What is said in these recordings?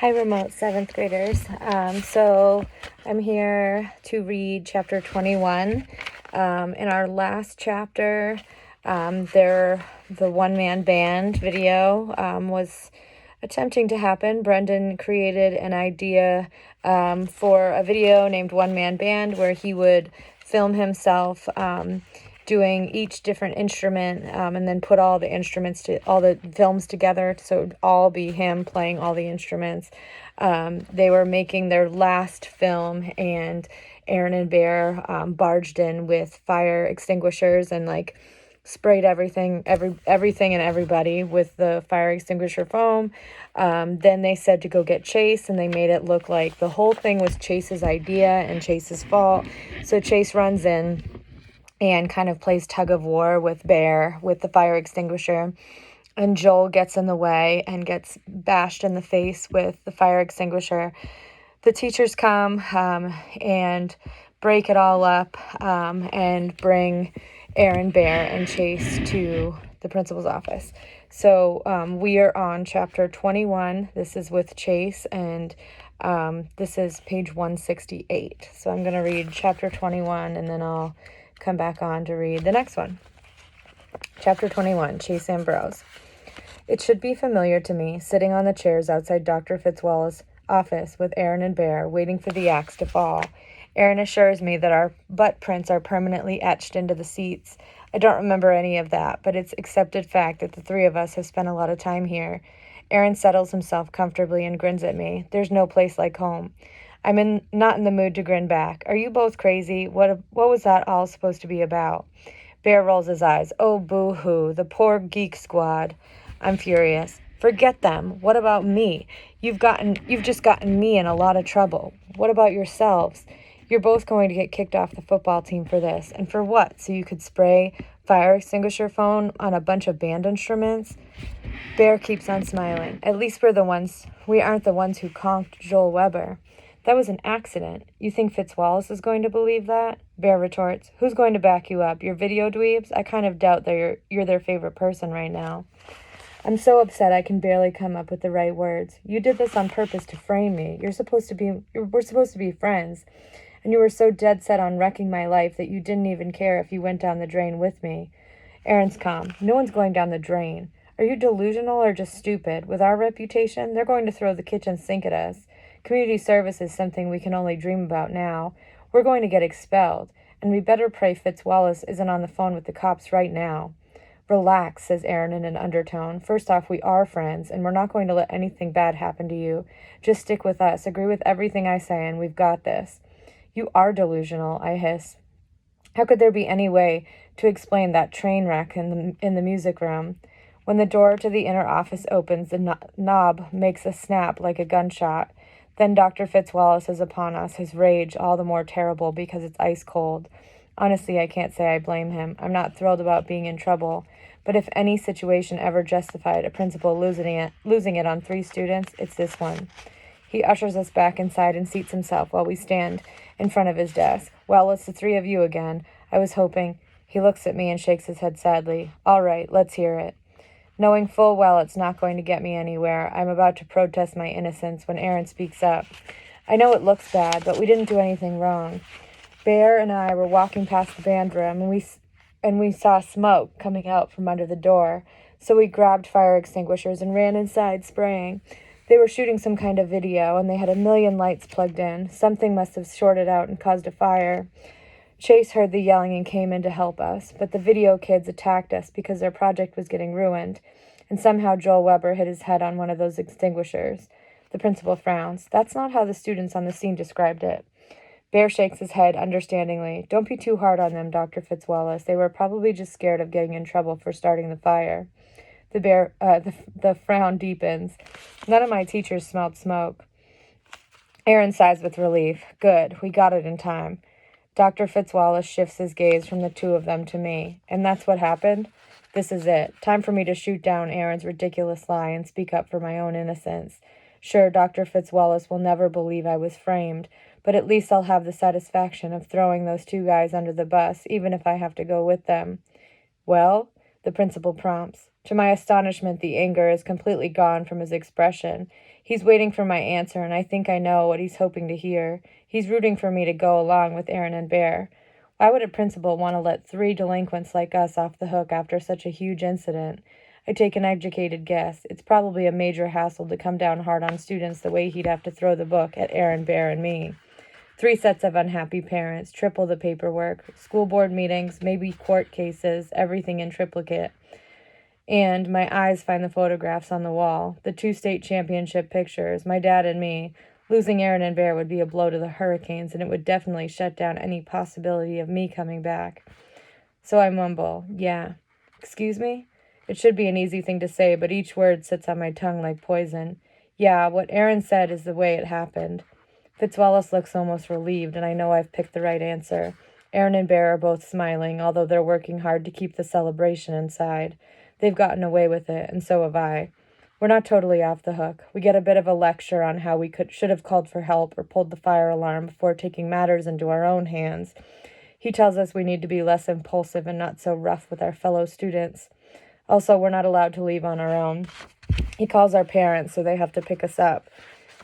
Hi, remote seventh graders. So I'm here to read chapter 21. In our last chapter, the one-man band video was attempting to happen. Brendan created an idea for a video named One Man Band where he would film himself doing each different instrument and then put all the films together so it would all be him playing all the instruments. They were making their last film, and Aaron and Bear barged in with fire extinguishers and sprayed everything and everybody with the fire extinguisher foam. Then they said to go get Chase, and they made it look like the whole thing was Chase's idea and Chase's fault. So Chase runs in and kind of plays tug of war with Bear with the fire extinguisher. And Joel gets in the way and gets bashed in the face with the fire extinguisher. The teachers come and break it all up and bring Aaron, Bear, and Chase to the principal's office. So we are on chapter 21. This is with Chase, and this is page 168. So I'm going to read chapter 21, and then I'll come back on to read the next one. Chapter 21, Chase Ambrose. It should be familiar to me, sitting on the chairs outside Dr. Fitzwallace's office with Aaron and Bear, waiting for the axe to fall. Aaron assures me that our butt prints are permanently etched into the seats. I don't remember any of that, but it's accepted fact that the three of us have spent a lot of time here. Aaron settles himself comfortably and grins at me. There's no place like home. I'm not in the mood to grin back. Are you both crazy? What was that all supposed to be about? Bear rolls his eyes. Oh, boo-hoo, the poor geek squad. I'm furious. Forget them. What about me? You've just gotten me in a lot of trouble. What about yourselves? You're both going to get kicked off the football team for this. And for what? So you could spray fire extinguisher foam on a bunch of band instruments? Bear keeps on smiling. At least we aren't the ones who conked Joel Weber. That was an accident. You think Fitzwallace is going to believe that? Bear retorts. Who's going to back you up? Your video dweebs? I kind of doubt that you're their favorite person right now. I'm so upset I can barely come up with the right words. You did this on purpose to frame me. We're supposed to be friends. And you were so dead set on wrecking my life that you didn't even care if you went down the drain with me. Aaron's calm. No one's going down the drain. Are you delusional or just stupid? With our reputation, they're going to throw the kitchen sink at us. Community service is something we can only dream about now. We're going to get expelled, and we better pray Fitzwallace isn't on the phone with the cops right now. Relax, says Aaron in an undertone. First off, we are friends, and we're not going to let anything bad happen to you. Just stick with us, agree with everything I say, and we've got this. You are delusional, I hiss. How could there be any way to explain that train wreck in the music room? When the door to the inner office opens, the knob makes a snap like a gunshot. Then Dr. Fitzwallace is upon us, his rage all the more terrible because it's ice cold. Honestly, I can't say I blame him. I'm not thrilled about being in trouble, but if any situation ever justified a principal losing it on 3 students, it's this one. He ushers us back inside and seats himself while we stand in front of his desk. Well, it's the 3 of you again. I was hoping. He looks at me and shakes his head sadly. All right, let's hear it. Knowing full well it's not going to get me anywhere, I'm about to protest my innocence when Aaron speaks up. I know it looks bad, but we didn't do anything wrong. Bear and I were walking past the band room, and we saw smoke coming out from under the door, so we grabbed fire extinguishers and ran inside spraying. They were shooting some kind of video, and they had a million lights plugged in. Something must have shorted out and caused a fire. Chase heard the yelling and came in to help us, but the video kids attacked us because their project was getting ruined, and somehow Joel Weber hit his head on one of those extinguishers. The principal frowns. That's not how the students on the scene described it. Bear shakes his head understandingly. Don't be too hard on them, Dr. Fitzwallace. They were probably just scared of getting in trouble for starting the fire. The frown deepens. None of my teachers smelled smoke. Aaron sighs with relief. Good, we got it in time. Dr. Fitzwallace shifts his gaze from the 2 of them to me. And that's what happened? This is it. Time for me to shoot down Aaron's ridiculous lie and speak up for my own innocence. Sure, Dr. Fitzwallace will never believe I was framed, but at least I'll have the satisfaction of throwing those 2 guys under the bus, even if I have to go with them. Well, the principal prompts. To my astonishment, the anger is completely gone from his expression. He's waiting for my answer, and I think I know what he's hoping to hear. He's rooting for me to go along with Aaron and Bear. Why would a principal want to let 3 delinquents like us off the hook after such a huge incident? I take an educated guess. It's probably a major hassle to come down hard on students the way he'd have to throw the book at Aaron, Bear, and me. 3 sets of unhappy parents, triple the paperwork, school board meetings, maybe court cases, everything in triplicate. And my eyes find the photographs on the wall, the 2 state championship pictures, my dad and me. Losing Aaron and Bear would be a blow to the Hurricanes, and it would definitely shut down any possibility of me coming back. So I mumble, yeah. Excuse me? It should be an easy thing to say, but each word sits on my tongue like poison. Yeah, what Aaron said is the way it happened. Fitzwallace looks almost relieved, and I know I've picked the right answer. Aaron and Bear are both smiling, although they're working hard to keep the celebration inside. They've gotten away with it, and so have I. We're not totally off the hook. We get a bit of a lecture on how we should have called for help or pulled the fire alarm before taking matters into our own hands. He tells us we need to be less impulsive and not so rough with our fellow students. Also, we're not allowed to leave on our own. He calls our parents, so they have to pick us up.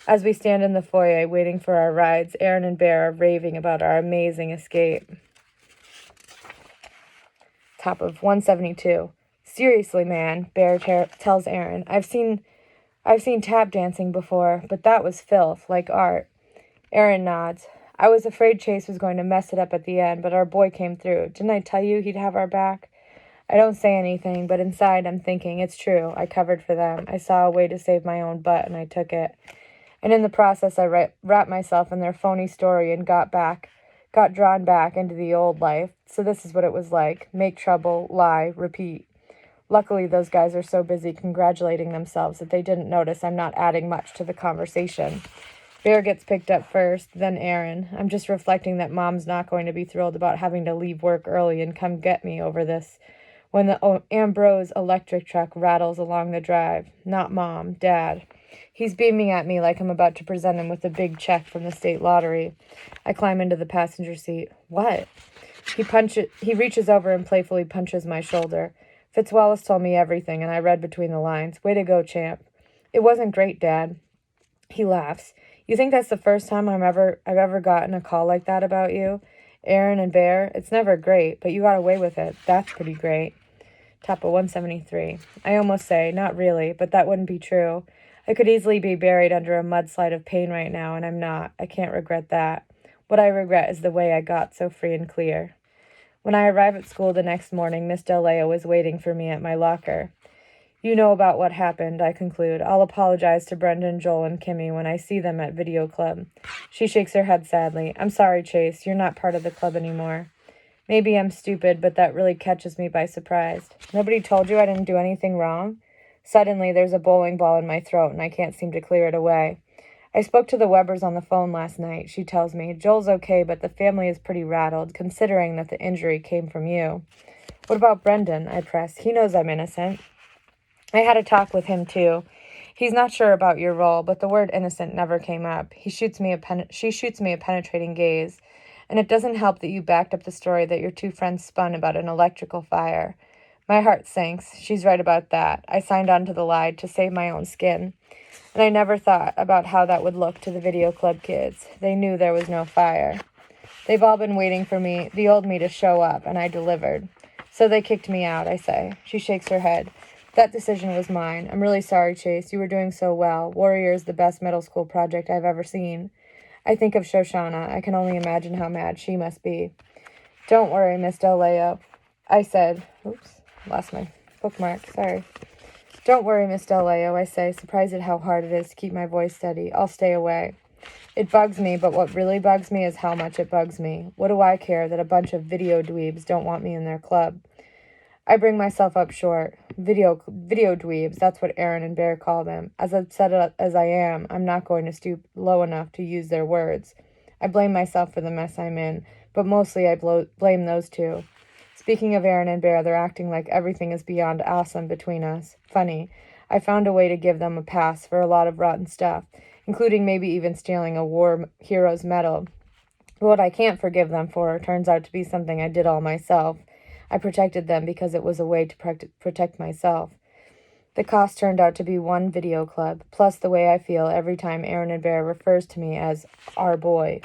As we stand in the foyer waiting for our rides, Aaron and Bear are raving about our amazing escape. Top of 172. Seriously, man, Bear tells Aaron. I've seen tap dancing before, but that was filth, like art. Aaron nods. I was afraid Chase was going to mess it up at the end, but our boy came through. Didn't I tell you he'd have our back? I don't say anything, but inside I'm thinking, it's true. I covered for them. I saw a way to save my own butt, and I took it. And in the process, I wrapped myself in their phony story and got drawn back into the old life. So this is what it was like. Make trouble, lie, repeat. Luckily, those guys are so busy congratulating themselves that they didn't notice I'm not adding much to the conversation. Bear gets picked up first, then Aaron. I'm just reflecting that Mom's not going to be thrilled about having to leave work early and come get me over this. When the Ambrose electric truck rattles along the drive. Not Mom, Dad. He's beaming at me like I'm about to present him with a big check from the state lottery. I climb into the passenger seat. What? He reaches over and playfully punches my shoulder. Fitzwallace told me everything, and I read between the lines. Way to go, champ. It wasn't great, Dad. He laughs. You think that's the first time I've ever gotten a call like that about you? Aaron and Bear, it's never great, but you got away with it. That's pretty great. Top of 173. I almost say, not really, but that wouldn't be true. I could easily be buried under a mudslide of pain right now, and I'm not. I can't regret that. What I regret is the way I got so free and clear. When I arrive at school the next morning, Miss Deleo is waiting for me at my locker. You know about what happened, I conclude. I'll apologize to Brendan, Joel, and Kimmy when I see them at video club. She shakes her head sadly. I'm sorry, Chase. You're not part of the club anymore. Maybe I'm stupid, but that really catches me by surprise. Nobody told you I didn't do anything wrong? Suddenly, there's a bowling ball in my throat, and I can't seem to clear it away. I spoke to the Webbers on the phone last night, she tells me. Joel's okay, but the family is pretty rattled, considering that the injury came from you. What about Brendan? I press. He knows I'm innocent. I had a talk with him, too. He's not sure about your role, but the word innocent never came up. She shoots me a penetrating gaze. And it doesn't help that you backed up the story that your 2 friends spun about an electrical fire. My heart sinks. She's right about that. I signed on to the lie to save my own skin. And I never thought about how that would look to the video club kids. They knew there was no fire. They've all been waiting for me, the old me, to show up, and I delivered. So they kicked me out, I say. She shakes her head. That decision was mine. I'm really sorry, Chase. You were doing so well. Warrior is the best middle school project I've ever seen. I think of Shoshana. I can only imagine how mad she must be. Don't worry, Miss Deleo. I said, oops, lost my bookmark, sorry. Don't worry, Miss Deleo, I say, surprised at how hard it is to keep my voice steady. I'll stay away. It bugs me, but what really bugs me is how much it bugs me. What do I care that a bunch of video dweebs don't want me in their club? I bring myself up short. Video dweebs, that's what Aaron and Bear call them. As upset as I am, I'm not going to stoop low enough to use their words. I blame myself for the mess I'm in, but mostly I blame those 2. Speaking of Aaron and Bear, they're acting like everything is beyond awesome between us. Funny. I found a way to give them a pass for a lot of rotten stuff, including maybe even stealing a war hero's medal. But what I can't forgive them for turns out to be something I did all myself. I protected them because it was a way to protect myself. The cost turned out to be one video club, plus the way I feel every time Aaron and Bear refers to me as our boy.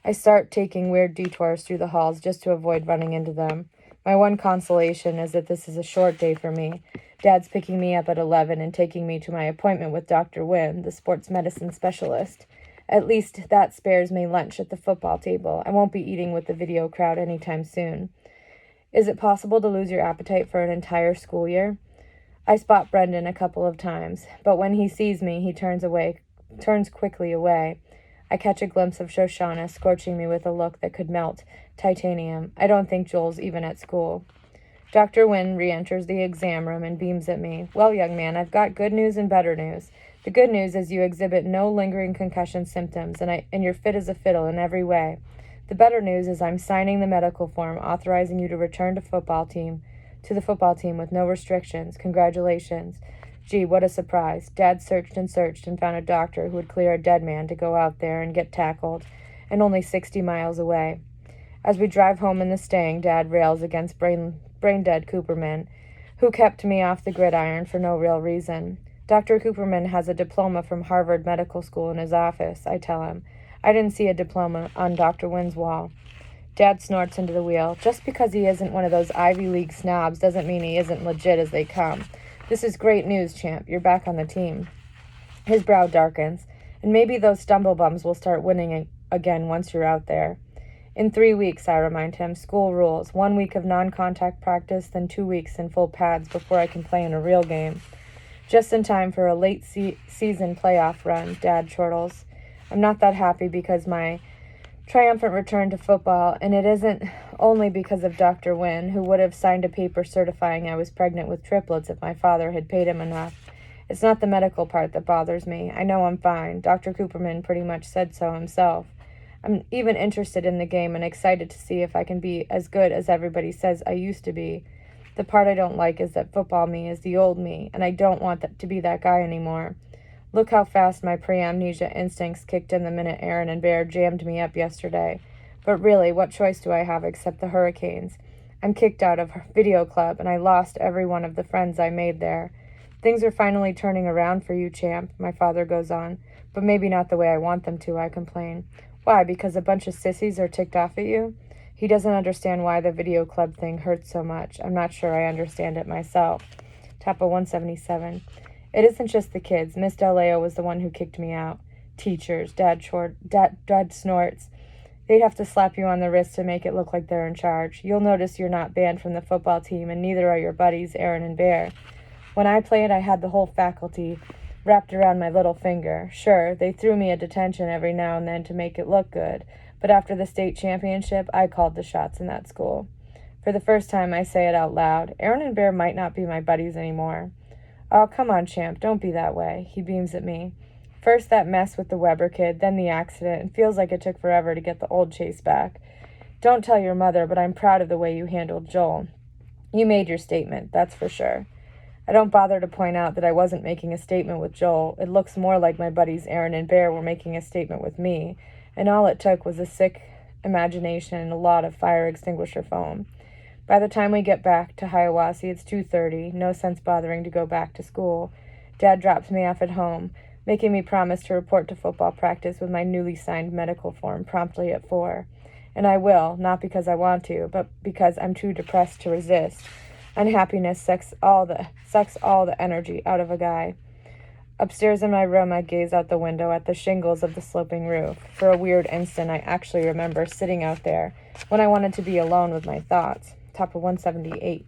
I start taking weird detours through the halls just to avoid running into them. My one consolation is that this is a short day for me. Dad's picking me up at 11 and taking me to my appointment with Dr. Wynn, the sports medicine specialist. At least that spares me lunch at the football table. I won't be eating with the video crowd anytime soon. Is it possible to lose your appetite for an entire school year? I spot Brendan a couple of times, but when he sees me, he turns quickly away. I catch a glimpse of Shoshana scorching me with a look that could melt titanium. I don't think Joel's even at school. Dr. Wynn re-enters the exam room and beams at me. Well, young man, I've got good news and better news. The good news is you exhibit no lingering concussion symptoms, and you're fit as a fiddle in every way. The better news is I'm signing the medical form authorizing you to return to the football team with no restrictions. Congratulations. Gee, what a surprise. Dad searched and found a doctor who would clear a dead man to go out there and get tackled, and only 60 miles away. As we drive home in the Stang, Dad rails against brain-dead Cooperman, who kept me off the gridiron for no real reason. Dr. Cooperman has a diploma from Harvard Medical School in his office, I tell him. I didn't see a diploma on Dr. Wynn's wall. Dad snorts into the wheel. Just because he isn't one of those Ivy League snobs doesn't mean he isn't legit as they come. This is great news, champ. You're back on the team. His brow darkens, and maybe those stumblebums will start winning again once you're out there. In 3 weeks, I remind him, school rules. 1 week of non-contact practice, then 2 weeks in full pads before I can play in a real game. Just in time for a late season playoff run, Dad chortles. I'm not that happy because my triumphant return to football, and it isn't only because of Dr. Wynn, who would have signed a paper certifying I was pregnant with triplets if my father had paid him enough. It's not the medical part that bothers me. I know I'm fine. Dr. Cooperman pretty much said so himself. I'm even interested in the game and excited to see if I can be as good as everybody says I used to be. The part I don't like is that football me is the old me, and I don't want to be that guy anymore. Look how fast my pre-amnesia instincts kicked in the minute Aaron and Bear jammed me up yesterday. But really, what choice do I have except the Hurricanes? I'm kicked out of video club, and I lost every one of the friends I made there. Things are finally turning around for you, champ, my father goes on. But maybe not the way I want them to, I complain. Why, because a bunch of sissies are ticked off at you? He doesn't understand why the video club thing hurts so much. I'm not sure I understand it myself. Tapa 177. It isn't just the kids. Miss Daleo was the one who kicked me out. Teachers. Dad snorts. They'd have to slap you on the wrist to make it look like they're in charge. You'll notice you're not banned from the football team, and neither are your buddies, Aaron and Bear. When I played, I had the whole faculty wrapped around my little finger. Sure, they threw me a detention every now and then to make it look good, but after the state championship, I called the shots in that school. For the first time, I say it out loud. Aaron and Bear might not be my buddies anymore. Oh, come on, champ, don't be that way. He beams at me. First that mess with the Weber kid, then the accident, and feels like it took forever to get the old Chase back. Don't tell your mother, but I'm proud of the way you handled Joel. You made your statement, that's for sure. I don't bother to point out that I wasn't making a statement with Joel. It looks more like my buddies Aaron and Bear were making a statement with me, and all it took was a sick imagination and a lot of fire extinguisher foam. By the time we get back to Hiawassee, it's 2:30. No sense bothering to go back to school. Dad drops me off at home, making me promise to report to football practice with my newly signed medical form promptly at 4. And I will, not because I want to, but because I'm too depressed to resist. Unhappiness sucks all the energy out of a guy. Upstairs in my room, I gaze out the window at the shingles of the sloping roof. For a weird instant, I actually remember sitting out there when I wanted to be alone with my thoughts. Top of 178.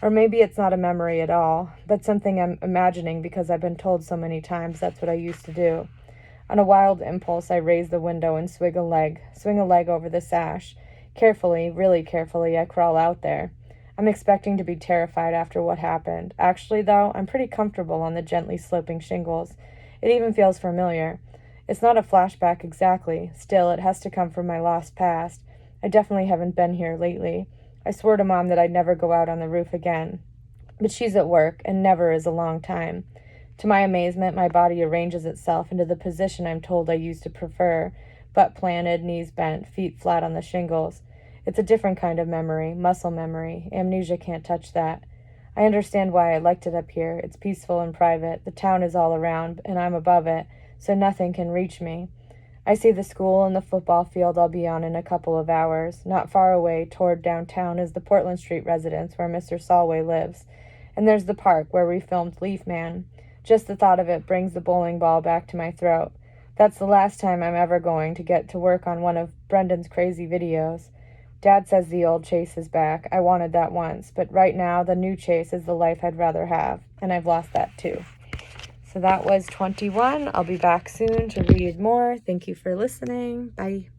Or maybe it's not a memory at all, but something I'm imagining because I've been told so many times that's what I used to do. On a wild impulse, I raise the window and swing a leg over the sash. Carefully, really carefully, I crawl out there. I'm expecting to be terrified after what happened. Actually, though, I'm pretty comfortable on the gently sloping shingles. It even feels familiar. It's not a flashback exactly. Still, it has to come from my lost past. I definitely haven't been here lately. I swore to Mom that I'd never go out on the roof again. But she's at work, and never is a long time. To my amazement, my body arranges itself into the position I'm told I used to prefer, butt planted, knees bent, feet flat on the shingles. It's a different kind of memory, muscle memory. Amnesia can't touch that. I understand why I liked it up here. It's peaceful and private. The town is all around, and I'm above it, so nothing can reach me. I see the school and the football field I'll be on in a couple of hours. Not far away, toward downtown, is the Portland Street residence where Mr. Solway lives. And there's the park where we filmed Leaf Man. Just the thought of it brings the bowling ball back to my throat. That's the last time I'm ever going to get to work on one of Brendan's crazy videos. Dad says the old Chase is back. I wanted that once, but right now the new Chase is the life I'd rather have, and I've lost that too. So that was 21. I'll be back soon to read more. Thank you for listening. Bye.